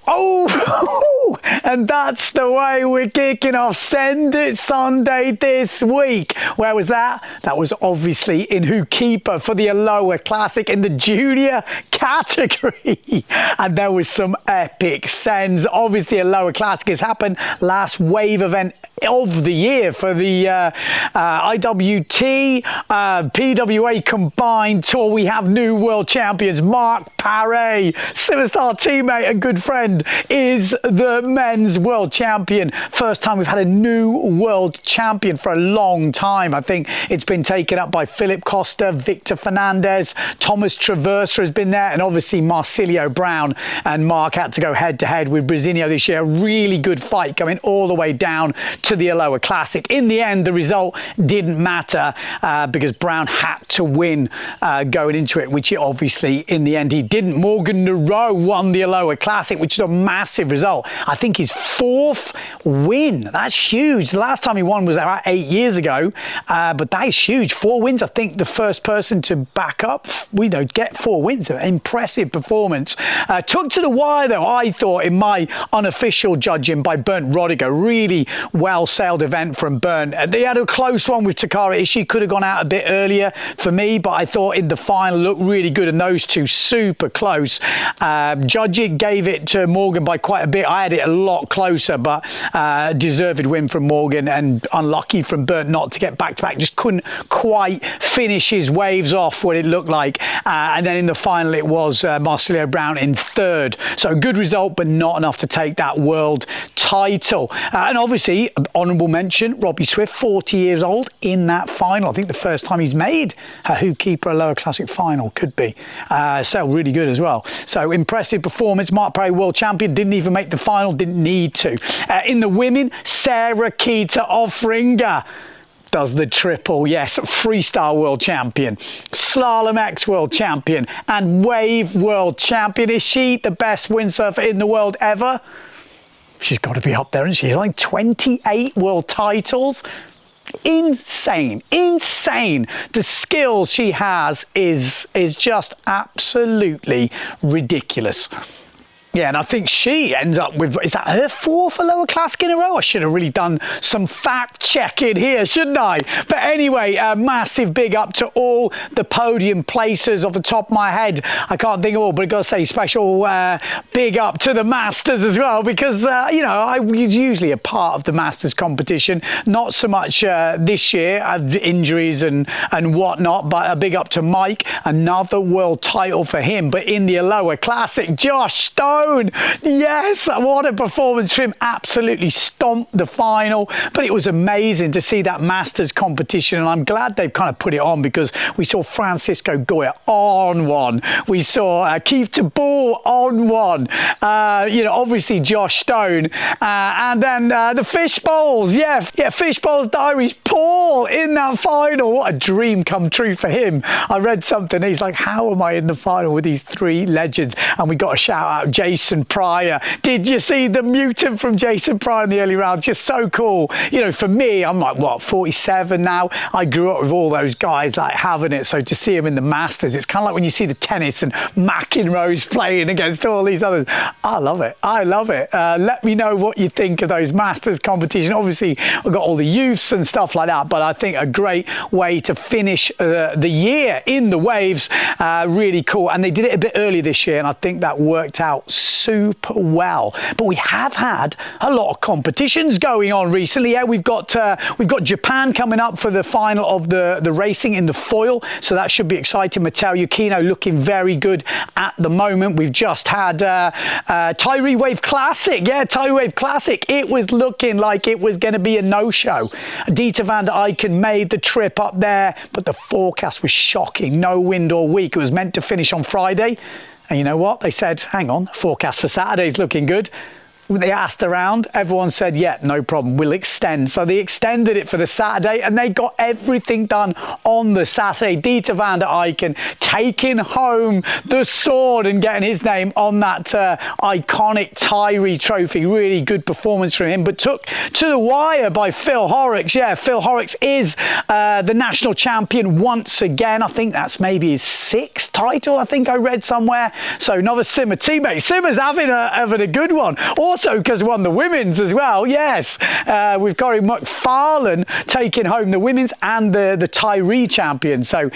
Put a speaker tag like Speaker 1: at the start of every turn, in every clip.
Speaker 1: Oh, and that's the way we're kicking off Sendit Sunday this week. Where was that? That was obviously in Who Keeper for the Aloha Classic in the junior category. And there was some epic sends. Obviously, Aloha Classic has happened, last wave event of the year for the IWT PWA combined tour. We have new world champions. Mark Paré, Superstar teammate and good friend, is the men's world champion. First time we've had a new world champion for a long time. I think it's been taken up by Philip Costa, Victor Fernandez, Thomas Traversa has been there, and obviously Marcilio Brown and Mark had to go head to head with Brazinho this year. A really good fight coming all the way down to the Aloha Classic. In the end, the result didn't matter because Brown had to win going into it, which obviously in the end he didn't. Morgan Nareau won the Aloha Classic, which is a massive result. I think his fourth win. That's huge. The last time he won was about 8 years ago, but that is huge. 4 wins. I think the first person to back up, get 4 wins. An impressive performance. Took to the wire though, I thought, in my unofficial judging by Bernd Rodiger. Really well sailed event from Bernd. They had a close one with Takara Ishii. Could have gone out a bit earlier for me, but I thought in the final looked really good, and those two super close. Judging gave it to Morgan by quite a bit. I had it a lot closer, but deserved win from Morgan, and unlucky from Bernd not to get back-to-back. Just couldn't quite finish his waves off what it looked like. And then in the final it was Marcilio Brown in third. So a good result, but not enough to take that world title. And obviously, honourable mention, Robbie Swift, 40 years old in that final. I think the first time he's made a Who Keeper Aloha Classic final, could be. So really good as well. So impressive performance. Mark Paré, world champion, didn't even make the final, didn't need to. In the women, Sarah Kita Offringer does the triple. Yes, freestyle world champion, Slalom X world champion, and wave world champion. Is she the best windsurfer in the world ever? She's got to be up there, isn't she? Like 28 world titles. Insane. The skills she has is just absolutely ridiculous. Yeah, and I think she ends up with, is that her 4th Aloha Classic in a row? I should have really done some fact checking here, shouldn't I? But anyway, a massive big up to all the podium placers. Off the top of my head, I can't think of all, but I've got to say special big up to the Masters as well, because, I was usually a part of the Masters competition. Not so much this year, injuries and whatnot, but a big up to Mike, another world title for him. But in the Aloha Classic, Josh Stone. Yes, what a performance from him. Absolutely stomped the final, but it was amazing to see that Masters competition, and I'm glad they've kind of put it on, because we saw Francisco Goya on one, we saw Keith Tabor on one, obviously Josh Stone, and then the Fishbowls, Fishbowls Diaries, Paul in that final. What a dream come true for him. I read something, he's like, how am I in the final with these 3 legends? And we got a shout out Jason Pryor. Did you see the mutant from Jason Pryor in the early rounds? Just so cool. For me, I'm like, 47 now. I grew up with all those guys like having it. So to see him in the Masters, it's kind of like when you see the tennis and McEnroe's playing against all these others. I love it. Let me know what you think of those Masters competition. Obviously, we've got all the youths and stuff like that, but I think a great way to finish the year in the waves. Really cool. And they did it a bit early this year, and I think that worked out super well. But we have had a lot of competitions going on recently. Yeah, we've got Japan coming up for the final of the racing in the foil, so that should be exciting. Matteo Yukino looking very good at the moment. We've just had Tyree Wave Classic. Yeah, Tyree Wave Classic. It was looking like it was going to be a no-show. Dieter van der Eycken made the trip up there, but the forecast was shocking. No wind all week. It was meant to finish on Friday. And you know what? They said, hang on, forecast for Saturday's looking good. they asked around, everyone said, yeah, no problem, we'll extend. So they extended it for the Saturday, and they got everything done on the Saturday. Dieter van der Eycken taking home the sword and getting his name on that iconic Tyree trophy. Really good performance from him, but took to the wire by Phil Horrocks. Yeah, Phil Horrocks is the national champion once again. I think that's maybe his 6th title, I think I read somewhere. So another Simmer teammate. Simmer's having a good one. Also, because he won the women's as well. Yes, we've got McFarlane taking home the women's and the Tyree champion. So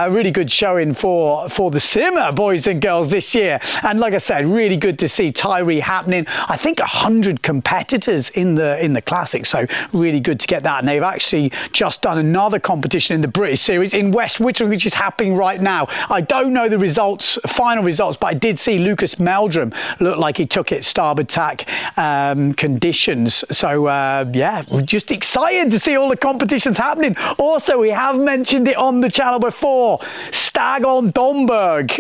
Speaker 1: really good showing for the Simmer boys and girls this year. And like I said, really good to see Tyree happening. I think 100 competitors in the classic. So really good to get that. And they've actually just done another competition in the British Series in West Whittle, which is happening right now. I don't know the results, final results, but I did see Lucas Meldrum look like he took it starboard tack conditions. So yeah, we're just excited to see all the competitions happening. Also, we have mentioned it on the channel before, Slag on Domburg,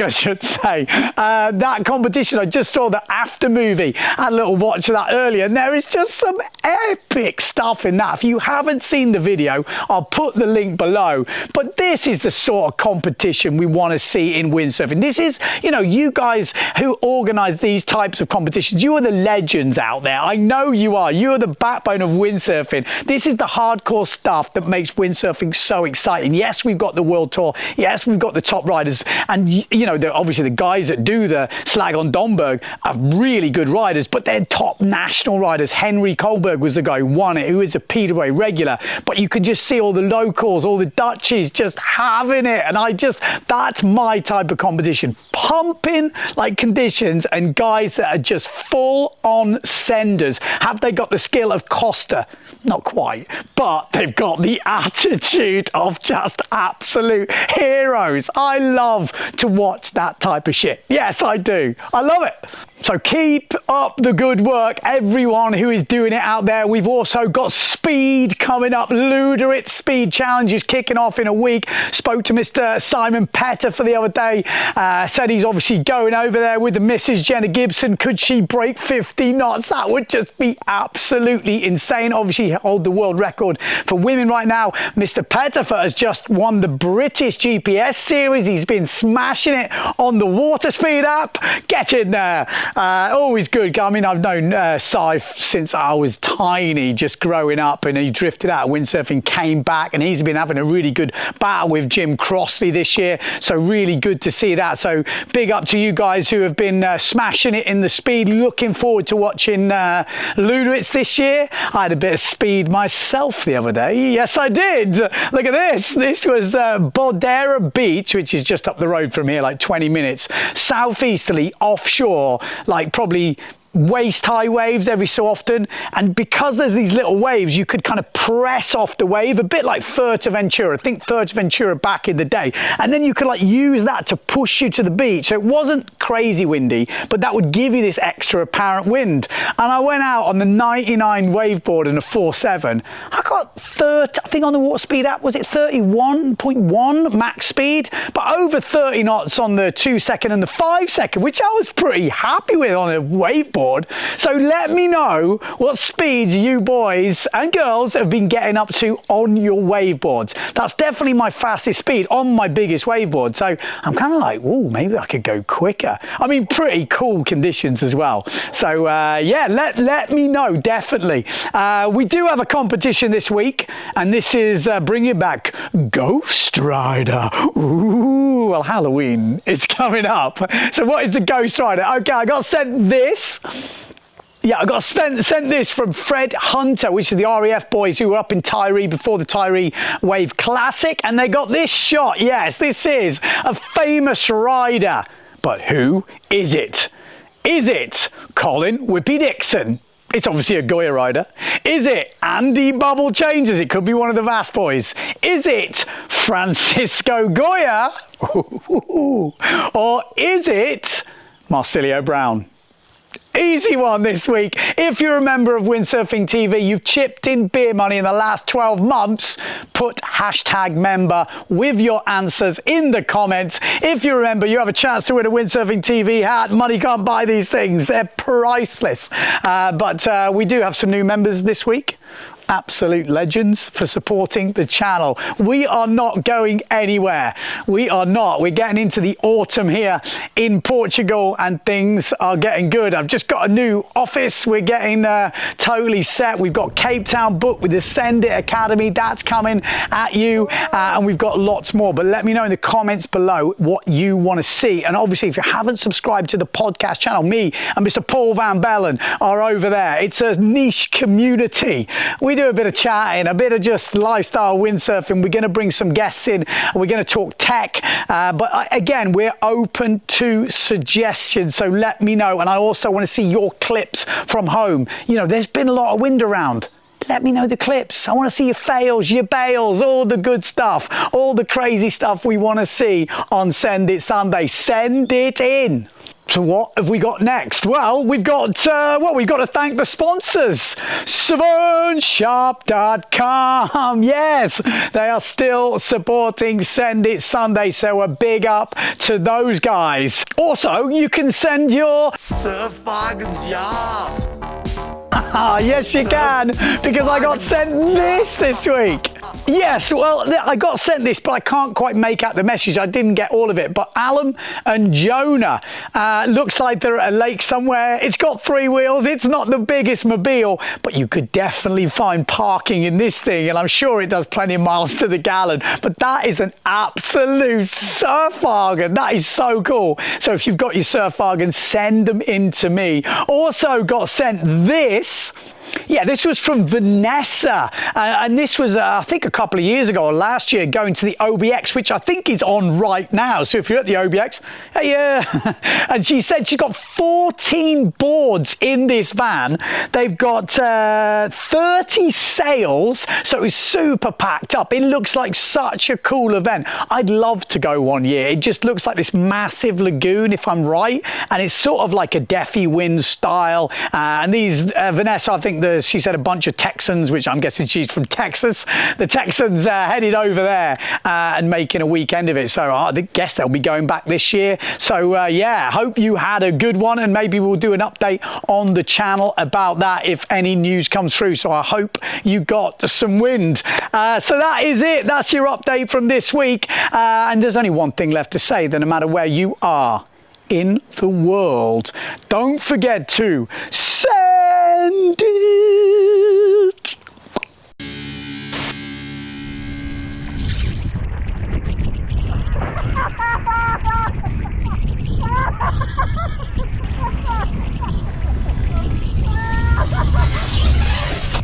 Speaker 1: I should say. That competition, I just saw the after movie, had a little watch of that earlier, and there is just some epic stuff in that. If you haven't seen the video, I'll put the link below. But this is the sort of competition we want to see in windsurfing. This is, you know, you guys who organize these types of competitions, you are the legends out there. I know you are. You are the backbone of windsurfing. This is the hardcore stuff that makes windsurfing so exciting. Yes, we've got the World Tour. Yes, we've got the top riders. And, you know, obviously the guys that do the Slag on Domburg are really good riders, but they're top national riders. Henry Kohlberg was the guy who won it, who is a Peterway regular. But you could just see all the locals, all the Dutchies just having it. And that's my type of competition. Pumping like conditions and guys that are just full on senders. Have they got the skill of Costa? Not quite, but they've got the attitude of just absolute heroes. I love to watch that type of shit. Yes, I do. I love it. So keep up the good work, everyone who is doing it out there. We've also got speed coming up. Luderitz Speed Challenge is kicking off in a week. Spoke to Mr. Simon Petter for the other day. Said he's obviously going over there with the Mrs. Jenna Gibson. Could she break 50 knots? That would just be absolutely insane. Obviously, hold the world record for women right now. Mr. Petterfer has just won the British GPS series. He's been smashing it on the Water Speed app. Get in there. Always good. I mean, I've known Saif since I was tiny, just growing up, and he drifted out of windsurfing, came back, and he's been having a really good battle with Jim Crossley this year. So really good to see that. So big up to you guys who have been smashing it in the speed. Looking forward to watching Luderitz this year. I had a bit of speed myself the other day. Yes, I did. Look at this. This was Bordera Beach, which is just up the road from here, like 20 minutes. Southeasterly, offshore, like probably waist high waves every so often, and because there's these little waves, you could kind of press off the wave a bit like Fuerteventura. Think Fuerteventura back in the day, and then you could like use that to push you to the beach. So it wasn't crazy windy, but that would give you this extra apparent wind. And I went out on the 99 waveboard in a 4.7. I got 30, I think on the Water Speed app, was it 31.1 max speed, but over 30 knots on the 2 second and the 5 second, which I was pretty happy with on a waveboard. So let me know what speeds you boys and girls have been getting up to on your waveboards. That's definitely my fastest speed on my biggest waveboard. So I'm kind of like, oh, maybe I could go quicker. I mean, pretty cool conditions as well. So yeah, let me know, definitely. We do have a competition this week, and this is bringing back Ghost Rider. Ooh, well, Halloween is coming up. So what is the Ghost Rider? Okay, I got sent this. Yeah, I got sent this from Fred Hunter, which is the RAF boys who were up in Tyree before the Tyree Wave Classic, and they got this shot. Yes, this is a famous rider. But who is it? Is it Colin Whippy Dixon? It's obviously a Goya rider. Is it Andy Bubble Changes? It could be one of the Vass boys. Is it Francisco Goya? Or is it Marsilio Brown? Easy one this week. If you're a member of Windsurfing.TV, you've chipped in beer money in the last 12 months, put hashtag member with your answers in the comments. If you remember, you have a chance to win a Windsurfing.TV hat. Money can't buy these things. They're priceless. But we do have some new members this week. Absolute legends for supporting the channel. We are not going anywhere. We are not. We're getting into the autumn here in Portugal and things are getting good. I've just got a new office. We're getting totally set. We've got Cape Town booked with the Sendit Academy. That's coming at you. And we've got lots more. But let me know in the comments below what you want to see. And obviously, if you haven't subscribed to the podcast channel, me and Mr. Paul Van Bellen are over there. It's a niche community. We do a bit of chatting, a bit of just lifestyle windsurfing. We're going to bring some guests in. We're going to talk tech. But again, we're open to suggestions. So let me know. And I also want to see your clips from home. You know, there's been a lot of wind around. Let me know the clips. I want to see your fails, your bails, all the good stuff, all the crazy stuff we want to see on Send It Sunday. Send it in. So what have we got next? Well, we've got to thank the sponsors. SavonSharp.com. Yes, they are still supporting Send It Sunday, so a big up to those guys. Also, you can send your surfwagens. Yes, you can, because I got sent this week. Yes, well, I got sent this, but I can't quite make out the message. I didn't get all of it. But Alan and Jonah, looks like they're at a lake somewhere. It's got 3 wheels. It's not the biggest mobile, but you could definitely find parking in this thing. And I'm sure it does plenty of miles to the gallon. But that is an absolute surf wagon. That is so cool. So if you've got your surf wagon, send them in to me. Also got sent this. Yeah, this was from Vanessa, and this was, I think, a couple of years ago or last year, going to the OBX, which I think is on right now. So if you're at the OBX, hey, and she said she's got 14 boards in this van. They've got 30 sails, so it's super packed up. It looks like such a cool event. I'd love to go one year. It just looks like this massive lagoon, if I'm right, and it's sort of like a Deafy Wind style. And these, Vanessa, I think, she said a bunch of Texans, which I'm guessing she's from Texas. The Texans headed over there and making a weekend of it. So I guess they'll be going back this year. So yeah, hope you had a good one, and maybe we'll do an update on the channel about that if any news comes through. So I hope you got some wind. So that is it. That's your update from this week. And there's only one thing left to say, that no matter where you are in the world, don't forget to send it.